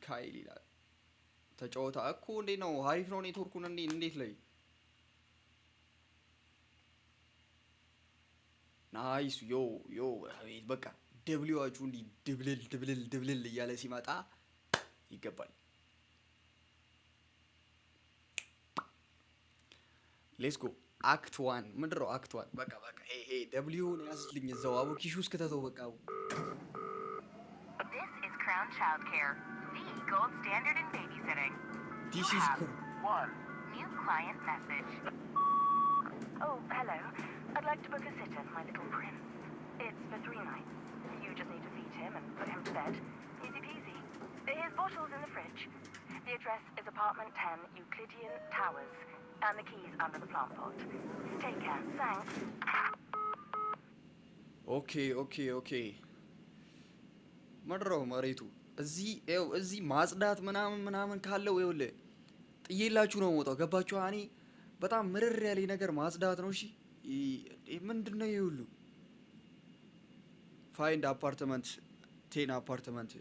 ሚካኤል ይላል ተጫወታ እኮ እንዴት ነው አሪፍ ነው ኔትወርኩን እንዴት ላይ ናይስ ዮ አቤት በቃ ደብሊዋቹ እንዲ ድብልል እያለ ሲመጣ ይገባል ሌትስ ጎ አክት 1 ምንድነው አክት 1 በቃ ሄ ደብሊው ነው ያስልኝ እዛው አቡ ኪሹ እስከተተው በቃ This is Crown Child Care, the gold standard in babysitting. This is one new client message. Oh, hello. I'd like to book a sitter for my little prince. It's for 3 nights. You just need to feed him and put him to bed. Easy peasy. His bottle's in the fridge. The address is apartment 10, Euclidean Towers. And the keys under the plant pot. Take care. Thanks. Okay. መድረው መሬቱ እዚህ ማጽዳት ምናምን ካለው ይኸውልህ ጥዬላችሁ ነው የምወጣው ገባችሁ እኔ በጣም ምርር ያለ ነገር ማጽዳት ነው እሺ ምንድነው ይሄ ሁሉ ፋይንድ አፓርትመንት 10 አፓርትመንት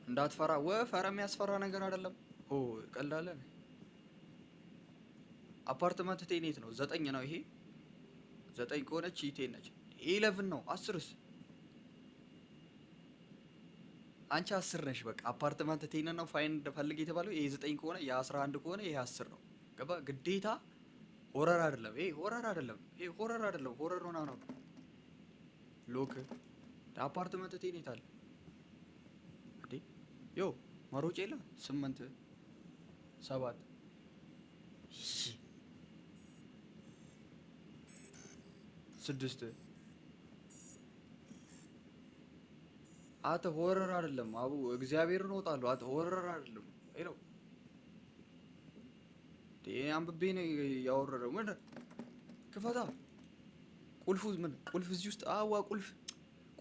እንዳትፈራ ወፈራ የሚያስፈራ ነገር አይደለም ቀላል አፓርትመንት 10 ነው 9 ነው ይሄ 9 ከሆነች 10 ነች 11 ነው 10ስ አንቺ 10 ነሽ በቃ አፓርትመንት 10 ነው ፋይንድ ፈልግ የተባለው ይሄ 9 ከሆነ የ11 ከሆነ ይሄ 10 ነው ገባ ግዴታ ሆረር አይደለም ሆረር ነው ሎክ አፓርትመንት 10 ይታል እንዴ ዮ ማሮጭ የለ 8 7 6 አተ ሆረር አይደለም አቡ እግዚአብሔርን ወጣለሁ አተ ሆረር አይደለም አይሎ አንብቤ ነው ያወረረው ምን ክፈታ ቁልፍ እዚህ ውስጥ አዋ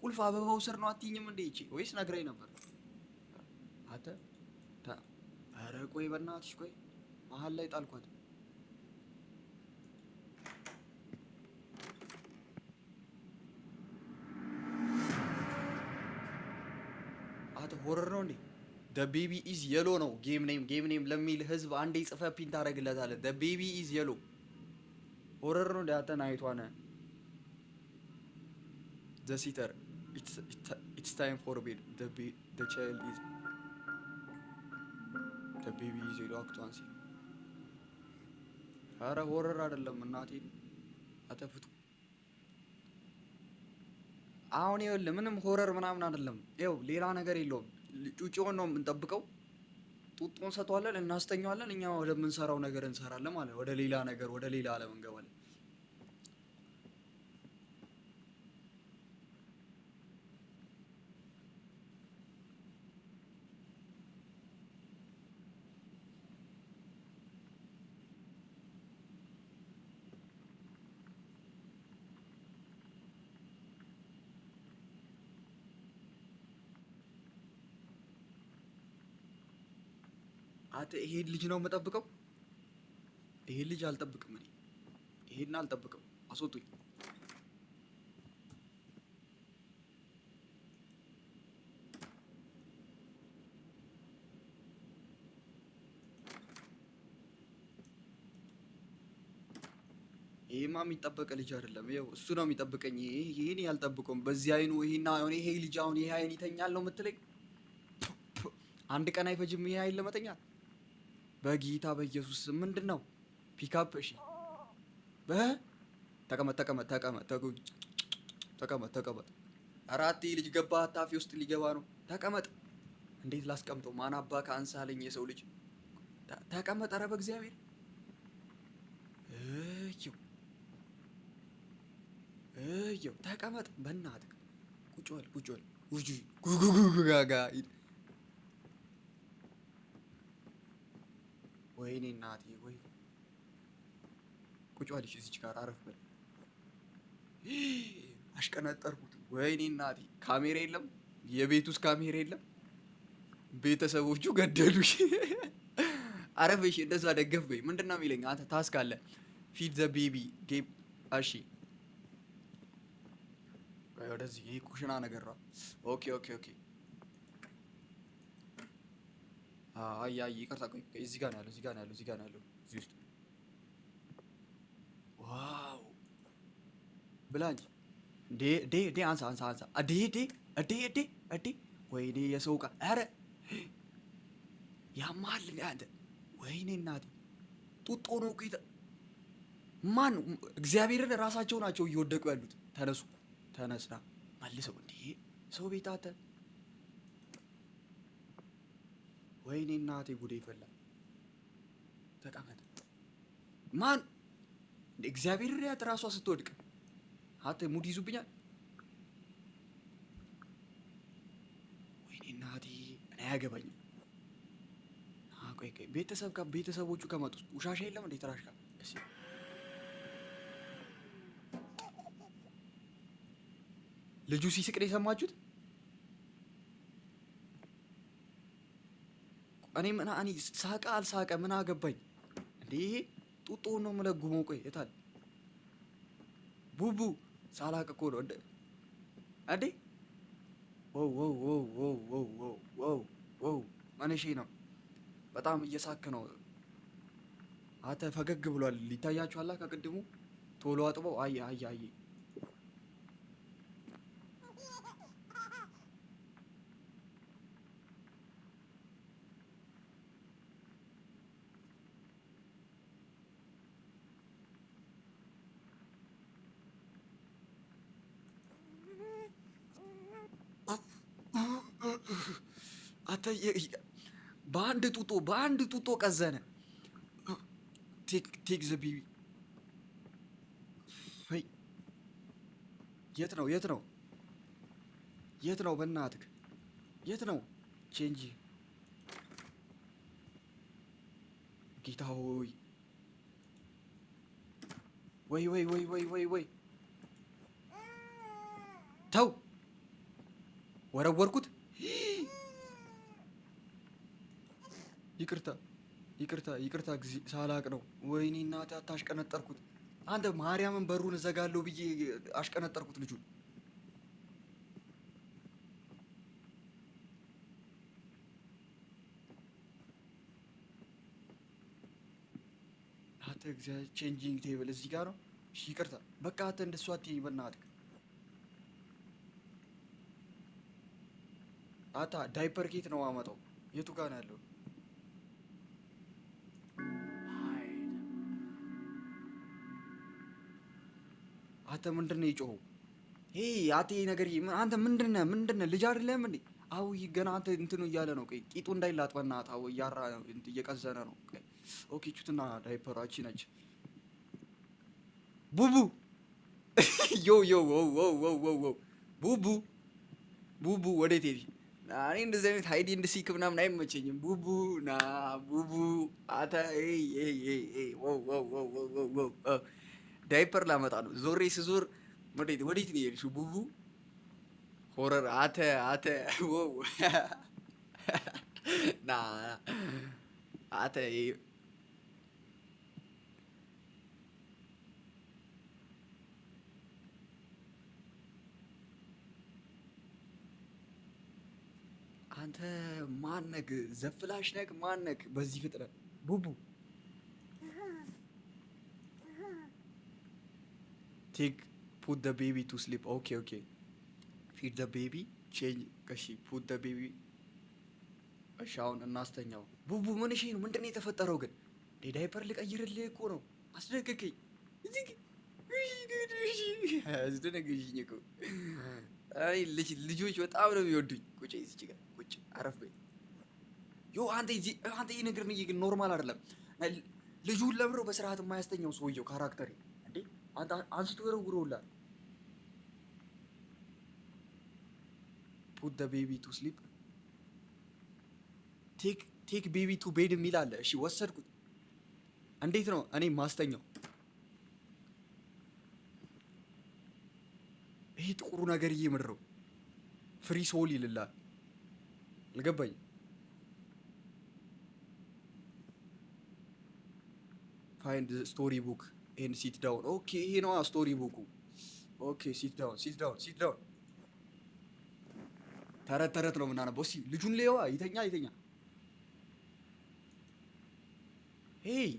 ቁልፍ አበባው ስር ነው አትይኝም እንዴ እቺ ወይስ ነግራይ ነበር አተ ኧረ ቆይ በእናትሽ ቆይ መሀል ላይ ጣልኳት አተ ሆረር ነው እንዴ the baby is yellow ነው ጌም ኔም ለሚል ህዝብ አንዴ ጽፈ ፒን ታረግለታለህ the baby is yellow ሆረር ነው ዳታ ናይቷነ the sitter it's time for bed the child is the baby is yellow አክቷንሲ አረ ሆረር አይደለም እናቴ አተፍቱ አሁን ይኸውልህ ምንም ሆረር ምናምን አይደለም ይኸው ሌላ ነገር የለውም ጩጬውን ነው የምንጠብቀው ጡጦን ሰጥቷለን እናስተኛዋለን እኛ ወደምንሰራው ነገር እንሰራለን ማለት ወደ ሌላ ነገር ወደ ሌላ ዓለም እንገባለን አተ ይሄን ልጅ ነው የምጠብቀው ይሄን ልጅ አልጠብቅም እኔ ይሄን አልጠብቅም አስወጡኝ ይሄማ የሚጠበቅ ልጅ አይደለም ይኸው እሱ ነው የሚጠብቀኝ ይሄን ያልጠብቀውም በዚህ አይኑ ይሄ ልጅ አሁን ይሄ አይን ይተኛል ነው የምትለኝ አንድ ቀን አይፈጅም ይሄ አይን ለመተኛት በጌታ በኢየሱስ ምንድነው ፒካፕ እሺ ተቀመጥ አራት ልጅ ገባ ታፊ ውስጥ ሊገባ ነው ተቀመጥ እንዴት ላስቀምጠው ማን አባ ካንሳለኝ የሰው ልጅ ተቀመጥ ኧረ በእግዚአብሔር እዮ ተቀመጥ በእናትህ ቁጭ በል ጉጉጉጋጋ ወይኔ እናቴ ወይ ቁጭ በልሽ እዚች ጋር አረፍ በል አሽቀነጠርኩት ወይኔ እናቴ ካሜራ የለም የቤት ውስጥ ካሜራ የለም ቤተሰቦቹ ገደሉሽ አረፍሽ እንደዛ ደገፍ በይ ምንድነው የሚለኝ አንተ ታስክ አለ ፊድ ዘ ቤቢ ጌም እሺ ቆይ ወደዚህ ይሄ ኩሽና ነገር ነው። ኦኬ ኦኬ ኦኬ። አይ አይ ይቅርታ። ቆይ እዚህ ጋር ነው ያለው፣ እዚህ ጋር ነው ያለው፣ እዚህ ጋር ነው ያለው፣ እዚህ ውስጥ። ዋው ብላ እንጂ ዴ አንሳ አንሳ አንሳ። ዴ ወይኔ የሰው ዕቃ። ኧረ ያማል አንተ። ወይኔ እናቴ ጡጦ ነው እኮ ማን እግዚአብሔርን ራሳቸው ናቸው እየወደቁ ያሉት። ተነሱ ተነስና መልሰው። እንዴ ሰው ቤት አተ። ወይኔ እናቴ ጉዴ ይፈላል። ተቀመጥ። ማን እንደ እግዚአብሔርን ያት ራሷ ስትወድቅ አተ ሙድ ይዙብኛል። ወይኔ እናቴ እኔ አያገባኝም። ቆይ ቤተሰቦቹ ከመጡ ውሻሻ የለም እንዴ ተራሽካ ልጁ ሲስቅ ነው የሰማችሁት? እኔ ሳቀ አልሳቀ ምን አገባኝ እንዴ? ይሄ ጡጦ ነው የምለጉመው። ቆይ የታል ቡቡ? ሳላቅ እኮ ነው እንዴ? ዋው ማነሽ ነው? በጣም እየሳክ ነው። አተ ፈገግ ብሏል። ሊታያችኋላ ከቅድሙ ቶሎ አጥበው። አይ አተ በአንድ ጡጦ ቀዘነ። ቴክ ዘ ቤቢ። የት ነው በእናትህ የት ነው? ቼንጂ ጌታ ሆይ ወይ ተው፣ ወረወርኩት። ይቅርታ ሳላቅ ነው። ወይኔ እናቴ አታሽቀነጠርኩት። አንተ ማርያምን በሩን እዘጋለሁ ብዬ አሽቀነጠርኩት ልጁን። አንተ ቼንጂንግ ቴብል እዚህ ጋር ነው። እሺ ይቅርታ በቃ አንተ እንደሱ አትይኝ በእናትህ። አታ ዳይፐር ኬት ነው አመጣው? የቱ ጋር ነው ያለው? አንተ ምንድነው የጮኸው? አቴ ነገር አንተ ምንድነው ልጅ አይደለም እንዴ? አው ገና አንተ እንትኑ እያለ ነው። ቆይ ቂጡ እንዳይላጥ በእናትህ። አው እያራ እየቀዘነ ነው። ቆይ ኦኬ ቹትና ዳይፐራቺ ነች። ቡቡ ዮ ቡቡ ወዴት ሄድሽ? እኔ እንደዚህ አይነት ሃይድ ኤንድ ሲክ ምናምን አይመቸኝም። ቡቡ ና ቡቡ አታ ዳይፐር ላመጣ ነው። ዞሬ ስዞር ወዴት ነው የሄድሽው? ቡቡ ሆረር አተ ና አተ አንተ ማነክ? ዘፍላሽ ነክ ማነክ? በዚህ ፍጥነት ቡቡ ቴክ ፑት ደ ቤቢ ቱ ስሊፕ። ኦኬ ፊድ ደ ቤቢ ቼንጅ። እሺ ፑት ደ ቤቢ። እሺ አሁን እናስተኛው። ቡቡ ምን እሺ ነው? ምንድን ነው የተፈጠረው ግን? ዳይፐር ልቀይርልህ እኮ ነው። አስደነገከኝ። አስደነገሽኝ እኮ። አይ ልጆች በጣም ነው የሚወዱኝ። ቁጭ እዚች ጋር ቁጭ አረፍ በይ። አንተ ይሄ ነገር ነው ግን ኖርማል አይደለም። ልጁን ለምረው በስርዓት የማያስተኛው ሰውየው ካራክተሪ እንዴ! አንተ አንስቶ ወረውሮላል። ፑት ዘ ቤቢ ቱ ስሊፕ ቴክ ቤቢ ቱ ቤድ የሚል አለ። እሺ ወሰድኩት። እንዴት ነው እኔ ማስተኛው? ይሄ ጥቁሩ ነገር ምድረው ፍሪ ሶል ይልላል። አልገባኝም። ፋይንድ ስቶሪ ቡክ ኤንድ ሲት ዳውን። ኦኬ ይሄ ነው ስቶሪ ቡኩ። ኦኬ ሲት ዳውን ተረት ነው የምናነበው። እስኪ ልጁን ሌዋ ይተኛ። ሄይ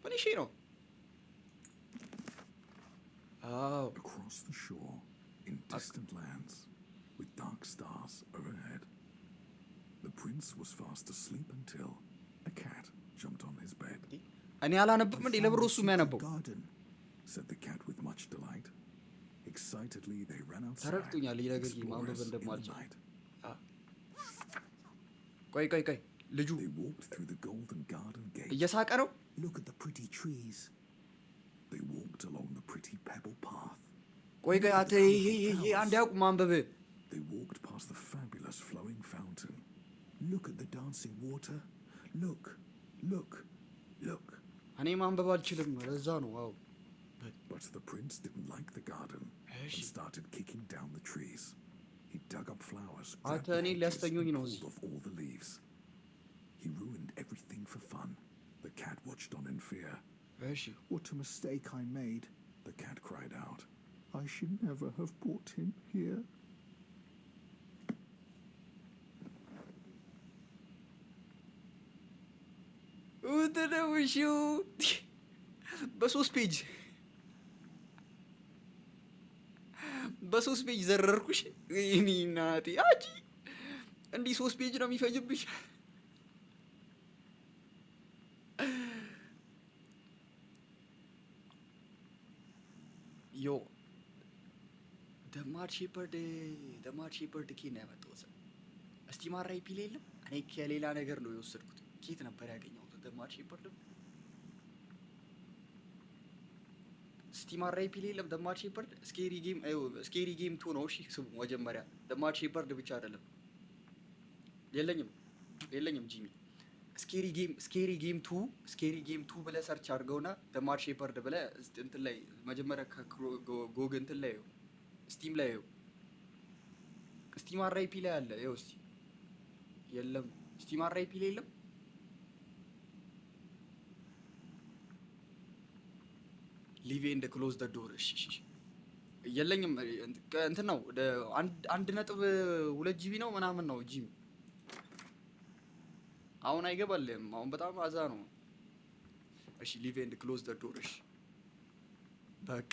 ምን እሺ ነው? አዎ Across the shore, in distant lands, with dark stars overhead, the prince was fast asleep until a cat jumped on his bed. እኔ አላነብም እንዴ? ለብሮ እሱ የሚያነበው Garden, said the cat with much delight. Excitedly, they ran outside. ተረድቶኛል። ይሄ ነገር ማንበብ explorers in the እንደማልችል። night. ቆይ ልጁ They walked through the golden garden gate. እየሳቀ ነው። Look at the pretty trees. They walked along the pretty pebble path. ቆይ አተ ይሄ አንድ ያውቁ ማንበብ። They walked past the fabulous flowing fountain. Look at the dancing water. Look. እኔ ማንበብ አልችልም። ለዛ ነው። ዋው But the prince didn't like the garden and started kicking down the trees. He dug up flowers, grabbed the hedges, and pulled off all the leaves. He ruined everything for fun. The cat watched on in fear. What a mistake I made, The cat cried out. I should never have brought him here. ውትነውሽው በሶስት ፔጅ ዘረርኩሽ። እኔ እናቴ አጂ እንዲህ 3 ፔጅ ነው የሚፈጅብሽ። ዮ ደማድ ሼፐርድ ኬት ነው ያመጣሁት? እስቲ ማራይ ፒል የለም። እኔ ከሌላ ነገር ነው የወሰድኩት። ኬት ነበር ያገኘሁት? ደማድ ሼፐርድ ስቲማር ራይፒል የለም። ደማድ ሼፐርድ ስኬሪ ጌም 2 ነው። እሺ ስሙ መጀመሪያ ደማድ ሼፐርድ ብቻ አይደለም። የለኝም ጂሚ ስኬሪ ጌም 2 ብለህ ሰርች አድርገውና ደማድ ሼፐርድ ብለህ እንትን ላይ መጀመሪያ ከጎግ እንትን ላይ ስቲም ላይ ስቲማር ራይፒል ላይ አለ። ይኸው እስቲ የለም። ስቲማር ራይፒል የለም። ሊቭ ኤንድ ክሎዝ ደ ዶር። እሺ የለኝም። እንትን ነው 1.2 ጂቢ ነው ምናምን ነው ጂሚ። አሁን አይገባልም። አሁን በጣም አዛ ነው። እሺ ሊቭ ኤንድ ክሎዝ ደ ዶር። እሺ በቃ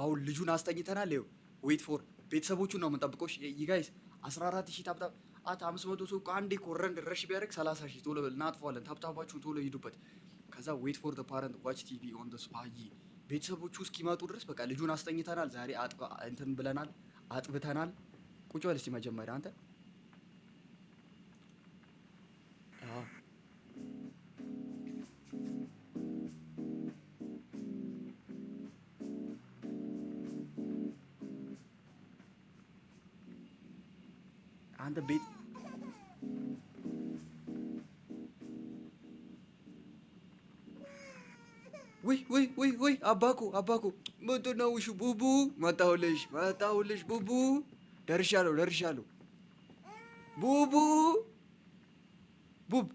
አሁን ልጁን አስጠኝተናል። ይኸው ዌት ፎር ቤተሰቦቹን ነው የምንጠብቀው። ዩ ጋይስ 14000 ታፕታፕ 500 ሰው አንዴ ኮረንድ ረሽ ቢያደርግ 30000 ቶሎ በል እናጥፋለን። ታፕታፓችሁን ቶሎ ሂዱበት። ከዛ ዌት ፎር ዘ ፓረንት ዋች ቲቪ ኦን ዘ ስፓይ። ቤተሰቦቹ እስኪመጡ ድረስ በቃ ልጁን አስተኝተናል። ዛሬ እንትን ብለናል፣ አጥብተናል። ቁጭ በል እስቲ መጀመሪያ አንተ። አንተ ቤት ወይ አባኩ ምንድን ነው? እሺ ቡቡ መጣሁልሽ ቡቡ። ደርሻለሁ ቡቡ ቡብ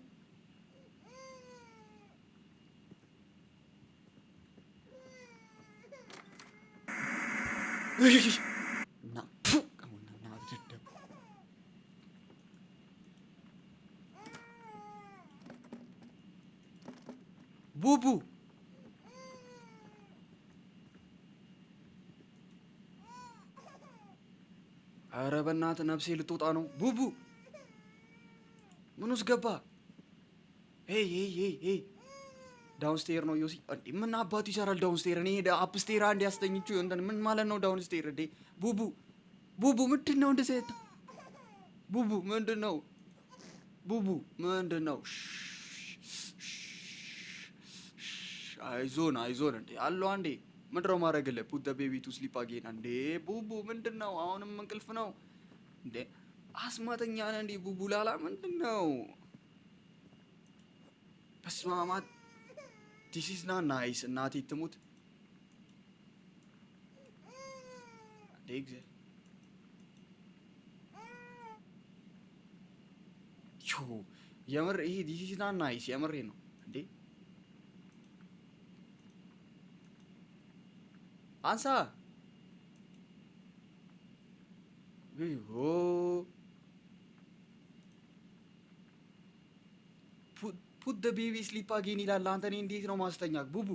ቡቡ ኧረ በእናትህ ነፍሴ ልትወጣ ነው። ቡቡ ምን ውስጥ ገባ? ሄይ ዳውንስቴር ነው ዮሲ። እንዴ ምን አባቱ ይሰራል ዳውንስቴር? እኔ አፕስቴር አንድ ያስተኝቹ እንትን ምን ማለት ነው ዳውንስቴር? እንዴ ቡቡ ምንድን ነው እንደዚህ? ቡቡ ምንድን ነው? አይዞን እንዴ አለው አንዴ ምንድነው ማድረግልህ? ፑት ዘ ቤቢ ቱ ስሊፕ አጌን። እንዴ ቡቡ ምንድን ነው? አሁንም እንቅልፍ ነው እንዴ? አስማተኛ ነህ እንዴ ቡቡ ላላ? ምንድን ነው? በስመ አብ ዲስ ኢዝ ናት ናይስ። እናቴ ትሙት እንዴ የምር ይሄ ዲስ ኢዝ ናት ናይስ። የምሬ ነው እንዴ አንሳ ፑት ዘ ቤቢ ስሊፕ አጌን ይላል። አንተ እኔ እንዴት ነው ማስተኛክ ቡቡ?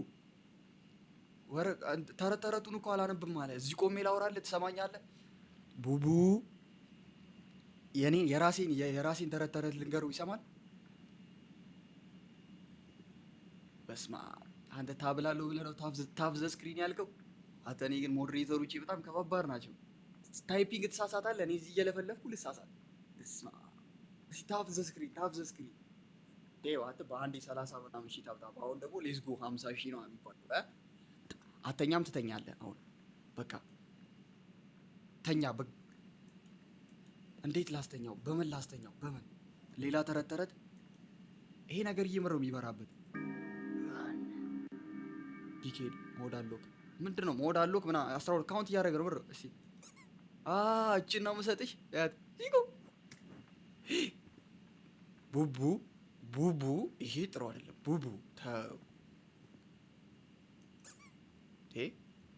ተረቱን እኮ አላነብም አለ። እዚህ ቆሜ ላውራልህ ትሰማኛለህ? ቡቡ የራሴን ተረት ልንገረው ይሰማል? በስማ አንተ ታብላለሁ ብለህ ነው ታብ ዘ ስክሪን ያልከው? አንተ እኔ ግን ሞዴሬተሮቼ በጣም ከባባድ ናቸው። ታይፒንግ ትሳሳታለህ፣ እኔ እዚህ እየለፈለፍኩ ልሳሳት። በስማ ታብ ዘ ስክሪን ዴው አንተ በአንዴ 30 ምናምን ሺህ ታብታብ። አሁን ደግሞ ሌትስ ጎ 50 ሺህ ነው የሚባለው። አተኛም ትተኛለህ። አሁን በቃ ተኛ። እንዴት ላስተኛው? በምን ላስተኛው? በምን ሌላ ተረት? ይሄ ነገር እየመረው የሚበራበት ዲኬድ ሞድ አሎክ ምንድነው? ሞድ አሎክ ምና 12 ካውንት እያደረገ ነው ብር። እሺ እቺን ነው የምሰጥሽ። ይቆ ቡቡ ይሄ ጥሩ አይደለም። ቡቡ ተው።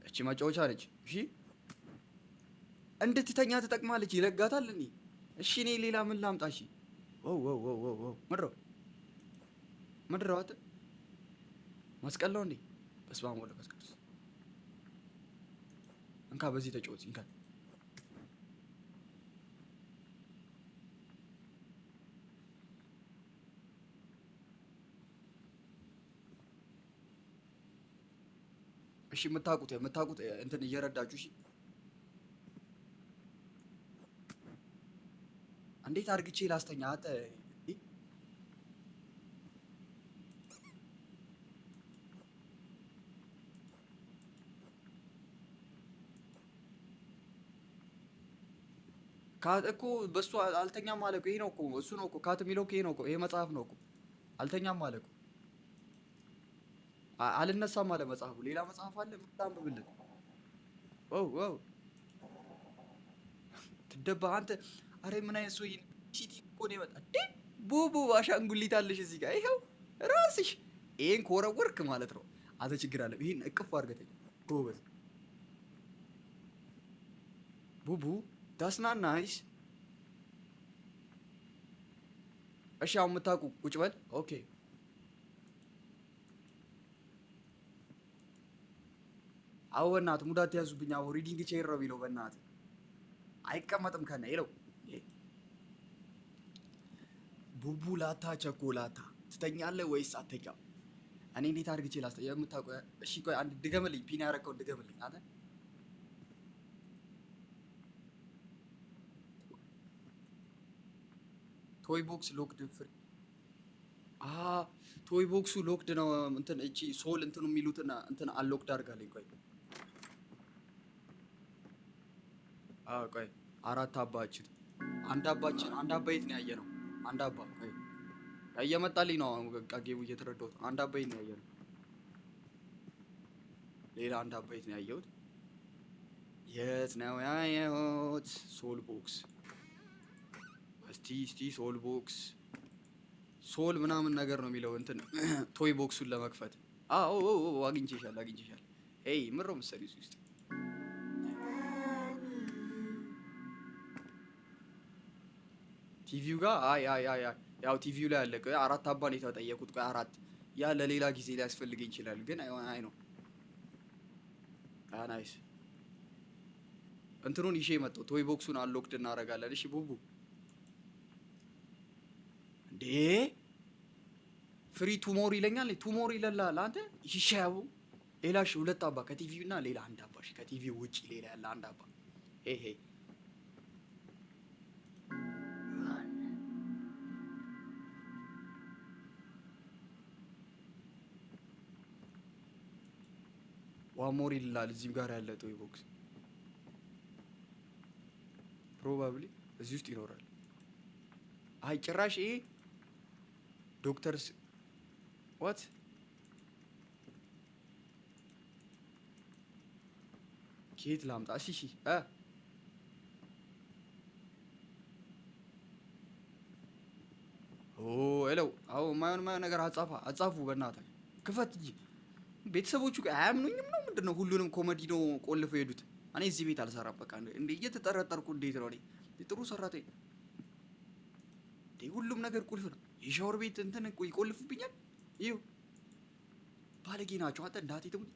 እቺ መጫወቻ ነች። እሺ እንድትተኛ ትጠቅማለች። ይለጋታል እኔ። እሺ እኔ ሌላ ምን ላምጣ? እሺ ምድረው አት መስቀል ነው እንዴ? በስመ አብ ወወልድ ወመንፈስ ቅዱስ። እንካ በዚህ ተጫወት። እንካ እሺ የምታውቁት እንትን እየረዳችሁ እሺ። እንዴት አድርግቼ ላስተኛ? አተ እኮ በሱ አልተኛም ማለት ይሄ ነው እኮ እሱ ነው እኮ ካት የሚለው ይሄ ነው እኮ ይሄ መጽሐፍ ነው እኮ አልተኛም ማለት እኮ አልነሳም ማለት መጽሐፉ። ሌላ መጽሐፍ አለ በጣም ብብልህ ዋው ትደባ አንተ። አረ ምን አይነት ሰው ሲቲ እኮ ነው የመጣ ቡቡ አሻንጉሊት አለሽ እዚህ ጋር ይሄው ራስሽ ይሄን ኮረወርክ ማለት ነው። አንተ ችግር አለ። ይሄን እቅፍ አድርገተኝ ጎበዝ ቡቡ ዳስና ናይስ። እሺ አሁን የምታውቁ ቁጭ በል ኦኬ። አዎ በእናትህ ሙዳት ያዙብኝ። አዎ ሪዲንግ ቼር ነው ቢለው በእናትህ አይቀመጥም ከነ ይለው ቡቡ ላታ ቸኮላታ ትተኛለህ ወይስ አትተኛም? እኔ እንዴት አድርግቼ ላስተ የምታውቀው? እሺ ቆይ አንድ ድገምልኝ። ፒን ያደረገውን ድገምልኝ አንተ። ቶይ ቦክስ ሎክድ ፍሪ። ቶይ ቦክሱ ሎክድ ነው። እንትን እቺ ሶል እንትኑ የሚሉትና እንትን አንሎክድ አድርጋለኝ። ቆይ ቆይ አራት አባችን አንድ አባይት ነው ያየነው። አንድ አባ ቆይ እየመጣልኝ ነው። በቃ ጌሙ እየተረዳሁት አንድ አባይት ነው ያየነው። ሌላ አንድ አባይት ነው ያየሁት። የት ነው ያየሁት? ሶል ቦክስ እስቲ ሶል ቦክስ ሶል ምናምን ነገር ነው የሚለው እንትን ቶይ ቦክሱን ለመክፈት አግኝቼሻል። ኤይ ምሮ መሰሪ ውስጥ ቲቪው ጋር ያው ቲቪው ላይ አለ። አራት አባን የተጠየቁት ቆይ አራት ያ ለሌላ ጊዜ ሊያስፈልገኝ ይችላል። ግን አይ ነው ናይስ እንትኑን ይዤ መጣሁ። ቶይ ቦክሱን አንሎክድ እናደርጋለን። እሺ ቡቡ እንዴ ፍሪ ቱሞር ይለኛል። ቱሞር ይለላል አንተ ይሻያው ሌላሽ ሁለት አባ ከቲቪው እና ሌላ አንድ አባ ከቲቪው ውጪ ሌላ ያለ አንድ አባ ይሄ ዋሞር ይላል። እዚህም ጋር ያለ ቶይ ቦክስ ፕሮባብሊ እዚህ ውስጥ ይኖራል። አይ ጭራሽ ይሄ ዶክተርስ ዋት ኬት ላምጣ? እሺ ሄሎ አዎ ማየውን ነገር አጻፉ በእናትህ ክፈት እንጂ ቤተሰቦቹ አያምኑኝም ነው ምንድነው? ሁሉንም ኮሜዲ ነው ቆልፈው ሄዱት። እኔ እዚህ ቤት አልሰራም። በቃ እንዴ እየተጠረጠርኩ እንዴት ነው? እኔ ጥሩ ሰራተኛ ሁሉም ነገር ቁልፍ ነው። የሻወር ቤት እንትን ይቆልፉብኛል። ይሁ ባለጌ ናቸው። አንተ እንዳት ይተሙኝ።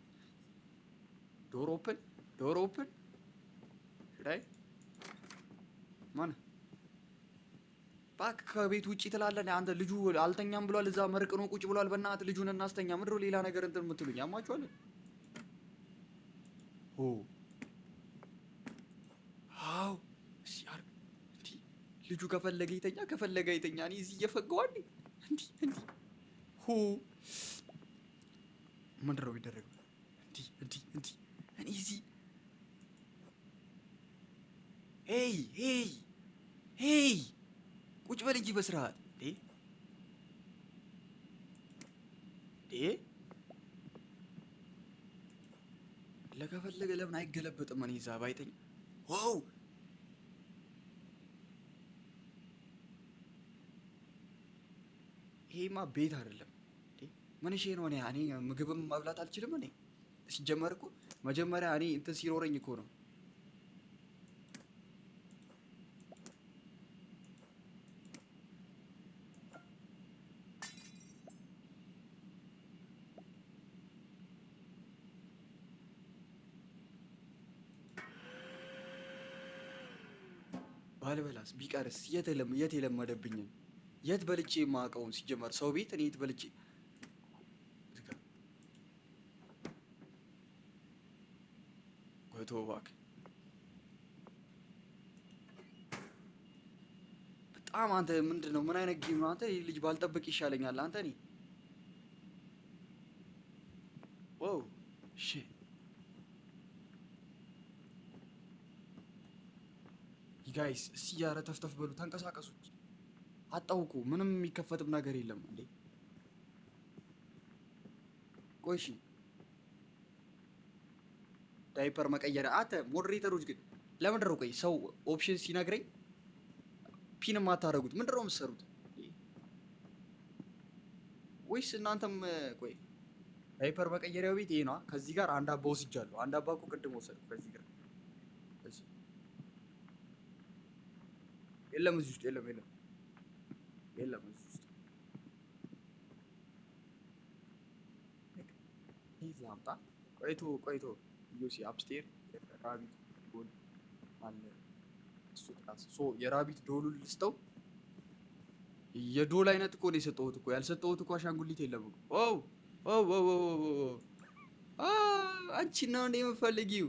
ዶር ኦፕን ሽዳይ ማን ባክ ከቤት ውጪ ትላለህ አንተ። ልጁ አልተኛም ብሏል፣ እዛ መርቅኖ ቁጭ ብሏል። በእናትህ ልጁን እናስተኛ። ምንድነው ሌላ ነገር እንትን የምትሉኝ? ያማችኋል። ኦ አው ሲያር ልጁ ከፈለገ ይተኛ፣ ከፈለገ ይተኛ። እኔ እዚህ እየፈገዋል እንዲ ሆ ምንድን ነው የሚደረገው? እንዲ እኔ እዚህ ሄይ ቁጭ በል እንጂ በስርዓት ለከፈለገ ለምን አይገለበጥም? እኔ እዛ ባይተኛ ዋው ይሄማ ቤት አይደለም። ምን እሺ ነው? እኔ ምግብም መብላት አልችልም። እኔ ሲጀመር እኮ መጀመሪያ እኔ እንትን ሲኖረኝ እኮ ነው። ባልበላስ ቢቀርስ የት የለመደብኝም የት በልቼ የማውቀውን ሲጀመር ሰው ቤት እኔ የት በልቼ ጎቶ እባክህ በጣም አንተ ምንድን ነው? ምን አይነት ጌም ነው አንተ? ልጅ ባልጠብቅ ይሻለኛል አንተ። እኔ ዋው ሺ ጋይስ እስኪ ኧረ ተፍተፍ በሉ ተንቀሳቀሱ። አጣውቁ ምንም የሚከፈትም ነገር የለም እንዴ። ቆይ እሺ ዳይፐር መቀየር አንተ ሞዴሬተሮች ግን ለምንድን ነው ቆይ ሰው ኦፕሽን ሲነግረኝ ፒን የማታደርጉት? ምንድን ነው የምትሰሩት? ወይስ እናንተም ቆይ ዳይፐር መቀየሪያው ቤት ይሄ ነው። ከዚህ ጋር አንድ አባ ወስጃለሁ። አንድ አባ እኮ ቅድም ወሰድኩ። ከዚህ ጋር የለም እዚህ ውስጥ የለም እዚህ ውስጥ ይህ ላምጣ። ቆይቶ ዩሲ አፕስቴር የራቢት ዶል አለ እሱ ክላስ የራቢት ዶሉን ልስጠው። የዶል አይነት እኮ ነው የሰጠሁት እኮ። ያልሰጠሁት እኮ አሻንጉሊት የለም እኮ። አንቺ ነው እንደ የምፈልጊው?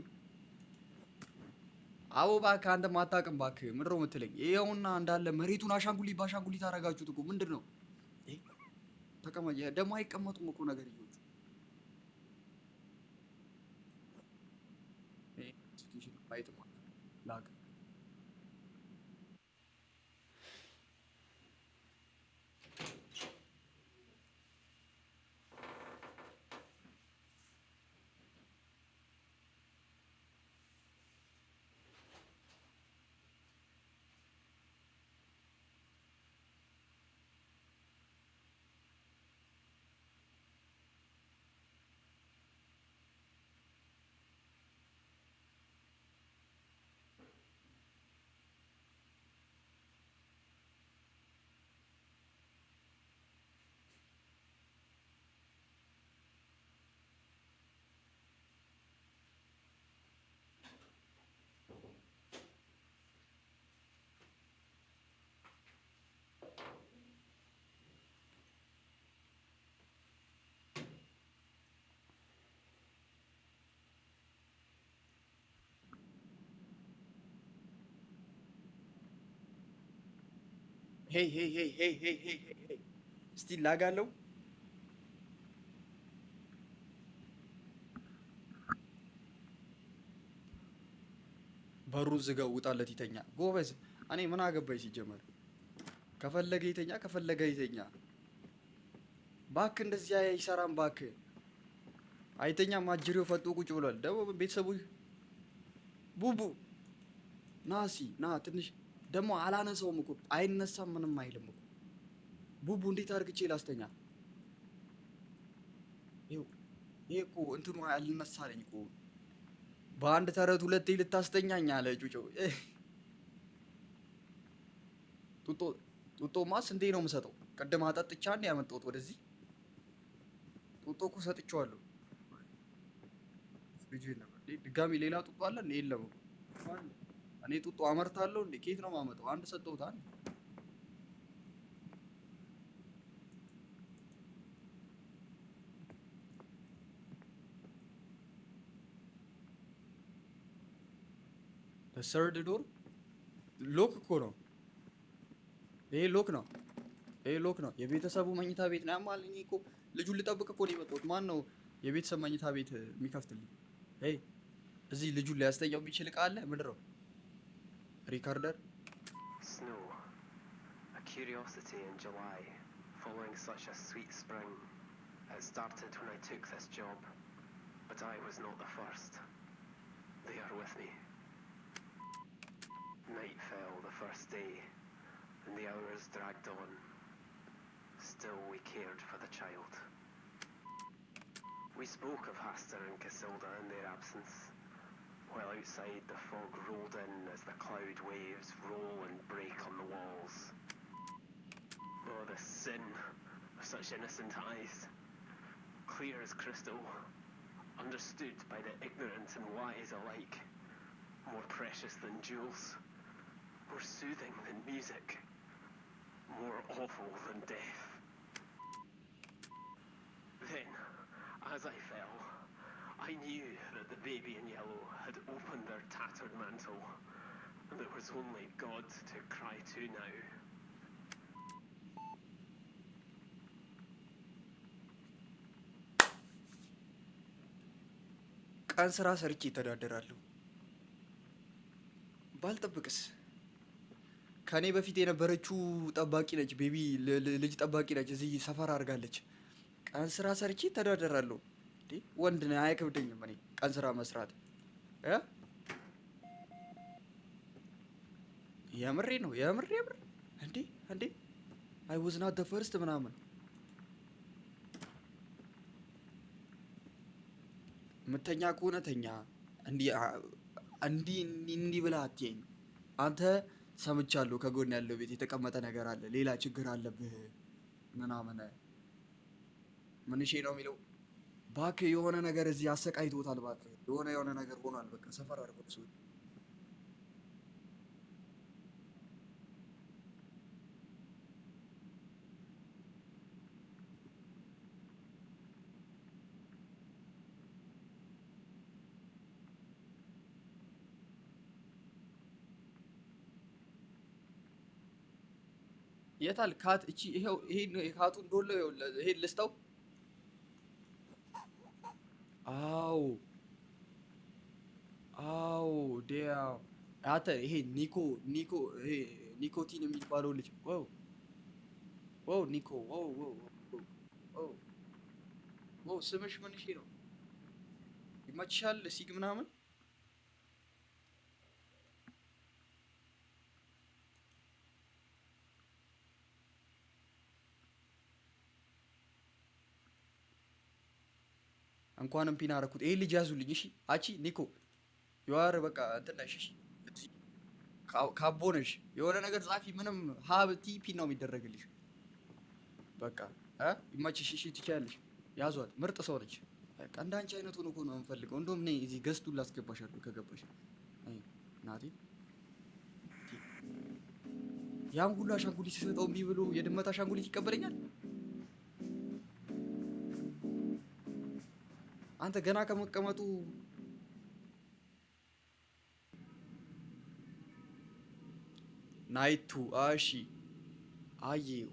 አዎ እባክህ አንተ ማታውቅም እባክህ። ምንድን ነው የምትለኝ? ይኸውና እንዳለ መሬቱን አሻንጉሊት በአሻንጉሊት አደረጋችሁት እኮ። ምንድን ነው ተቀመጥ። ደግሞ አይቀመጡም እኮ ነገርዮቹ። ላክ ሄይ እስቲ ላጋለው። በሩን ዝጋው፣ ውጣለት ይተኛ። ጎበዝ። እኔ ምን አገባኝ ሲጀመር። ከፈለገ ይተኛ፣ ከፈለገ ይተኛ። ባክ እንደዚህ አይሰራም ባክ። አይተኛም። አጅሬው ፈጦ ቁጭ ብሏል። ደግሞ ቤተሰቡ ቡቡ ናሲ ና ትንሽ ደግሞ አላነሳውም እኮ አይነሳም፣ ምንም አይልም እኮ ቡቡ። እንዴት አድርግቼ ላስተኛ? ይሄ እኮ እንትኑ አልነሳለኝ እኮ። በአንድ ተረት ሁለቴ ልታስተኛኝ አለ ጩጮ። ጡጦ ማስ እንዴ ነው የምሰጠው? ቅድም አጠጥቻ እንደ ያመጣሁት ወደዚህ ጡጦ እኮ ሰጥቼዋለሁ። ፍሪጅ ነበር ድጋሚ ሌላ ጡጦ አለ እንዴ? የለም። እኔ ጡጦ አመርታለሁ እንዴ? ከየት ነው የማመጣው? አንድ ሰጠሁት። አንድ ሰርድ ዶር ሎክ እኮ ነው ይሄ። ሎክ ነው ይሄ ሎክ ነው። የቤተሰቡ መኝታ ቤት ነው ያማልኝ እኮ። ልጁን ልጠብቅ እኮ ነው የመጣሁት። ማን ነው የቤተሰብ መኝታ ቤት የሚከፍትልኝ? ሄይ እዚህ ልጁን ሊያስተኛው የሚችል እቃ አለ? ምንድን ነው? ሪካርደር Snow, a curiosity in July, following such a sweet spring. It started when I took this job, but I was not the first. They are with me. Night fell the first day, and the hours dragged on. Still we cared for the child. We spoke of Hastur and Casilda in their absence, while outside the fog rolled in as the cloud waves roll and break on the walls. Oh, the sin of such innocent eyes, clear as crystal, understood by the ignorant and wise alike, more precious than jewels, more soothing than music, more awful than death. Then, as I fell, I knew that the baby in yellow had opened their tattered mantle, and there was only God to cry to now. ቀን ስራ ሰርቼ ይተዳደራለሁ። ባልጠብቅስ? ከኔ በፊት የነበረችው ጠባቂ ነች፣ ቤቢ ልጅ ጠባቂ ነች። እዚህ ሰፈር አድርጋለች። ቀን ስራ ሰርቼ ይተዳደራለሁ። እንዴ ወንድ ነኝ፣ አይከብደኝም እኔ ቀን ስራ መስራት። የምሬ ነው የምር እንዴ እንዴ አይ ዋዝ ናት ዘ ፈርስት ምናምን ምተኛ ከሆነ ተኛ። እንዲህ ብለህ አትየኝ። አንተ ሰምቻለሁ፣ ከጎን ያለው ቤት የተቀመጠ ነገር አለ፣ ሌላ ችግር አለብህ ምናምን። ምንሼ ነው የሚለው? እባክህ የሆነ ነገር እዚህ አሰቃይቶታል። እባክህ የሆነ ነገር ሆኗል። በቃ ሰፈር አድርጎት ሰው የታል ካት? እቺ ይሄው የካቱን ዶሎ ይሄ ልስጠው። አው ዲያ አተ ይሄ ኒኮ ይሄ ኒኮቲን የሚባለው ልጅ ዋው ኒኮ ዋው ስምሽ ምን እሺ ነው? ይመችሻል ሲግ ምናምን? እንኳንም ፒን አደረኩት። ይሄ ልጅ ያዙልኝ እሺ። አቺ ኒኮ ዩአር በቃ እንትን ነሽ እሺ። ካቦ ነሽ። የሆነ ነገር ጻፊ። ምንም ሀብቲ ፒን ነው የሚደረግልሽ። በቃ ይመችሽ እሺ። ትችያለሽ። ያዟት። ምርጥ ሰው ነች። በቃ እንዳንቺ አይነቱን እኮ ነው የምፈልገው። እንደውም ነይ እዚህ ገዝቱን ላስገባሻለሁ ከገባሽ። አይ ናቲ ያን ሁሉ አሻንጉሊት ሲሰጠው እምቢ ብሎ የድመት አሻንጉሊት ይቀበለኛል? አንተ ገና ከመቀመጡ ናይቱ እሺ አየው።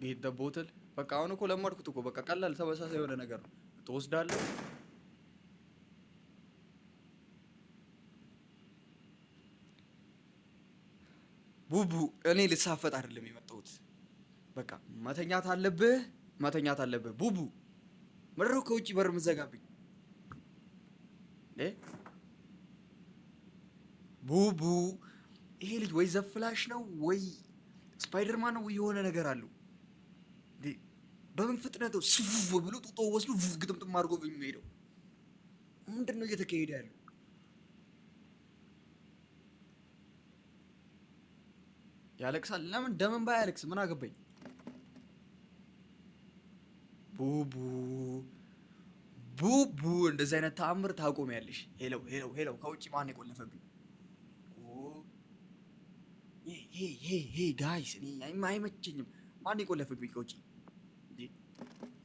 ጌት ቦትል በቃ አሁን እኮ ለመድኩት እኮ በቃ ቀላል ተመሳሳይ የሆነ ነገር ነው። ትወስዳለህ። ቡቡ እኔ ልሳፈጥ አይደለም የመጣሁት። በቃ መተኛት አለብህ ቡቡ። ምድር ከውጭ በር ምዘጋብኝ ቡቡ። ይሄ ልጅ ወይ ዘፍላሽ ነው ወይ ስፓይደርማን ነው የሆነ ነገር አለው እንዴ? በምን ፍጥነት ነው ስፉ ብሎ ጡጦ ወስዶ ግጥምጥም አድርጎ የሚሄደው? ምንድን ነው እየተካሄደ ያለው? ያለቅሳል። ለምን ደምን ባያለቅስ ምን አገባኝ? ቡቡ ቡቡ እንደዚህ አይነት ተአምር ታቆሚያለሽ። ሄለው ሄለው ሄለው ከውጭ ማን የቆለፈብኝ? ሄ ጋይስ እኔ አይመቸኝም። ማን የቆለፈብኝ ከውጭ?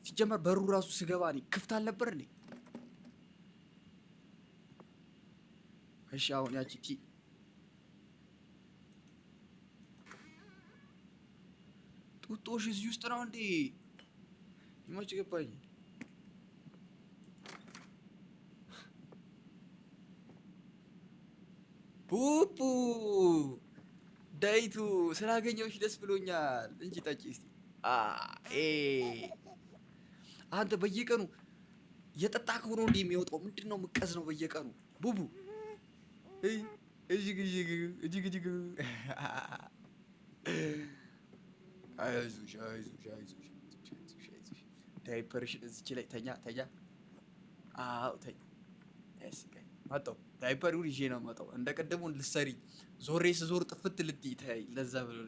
ሲጀመር በሩ ራሱ ስገባ እኔ ክፍት አልነበር እንዴ? እሺ አሁን ያቺ ጡጦሽ እዚህ ውስጥ ነው እንዴ? ይሞች ገባኝ። ቡቡ ዳይቱ ስላገኘሁሽ ደስ ብሎኛል እንጂ ጠጪ እስቲ። አንተ በየቀኑ የጠጣክ ሆኖ እንዴ የሚወጣው ምንድን ነው? ምቀዝ ነው በየቀኑ ቡቡ። እጅግ አይዞሽ ዳይፐርሽን እዚች ላይ ተኛ። አዎ ተኛ። መጣሁ ዳይፐሩን ይዤ ነው መጣሁ። እንደ ቀደሙን ልትሰሪ ዞሬ ስዞር ጥፍት ልትይ ተይ። ለዛ ብሎ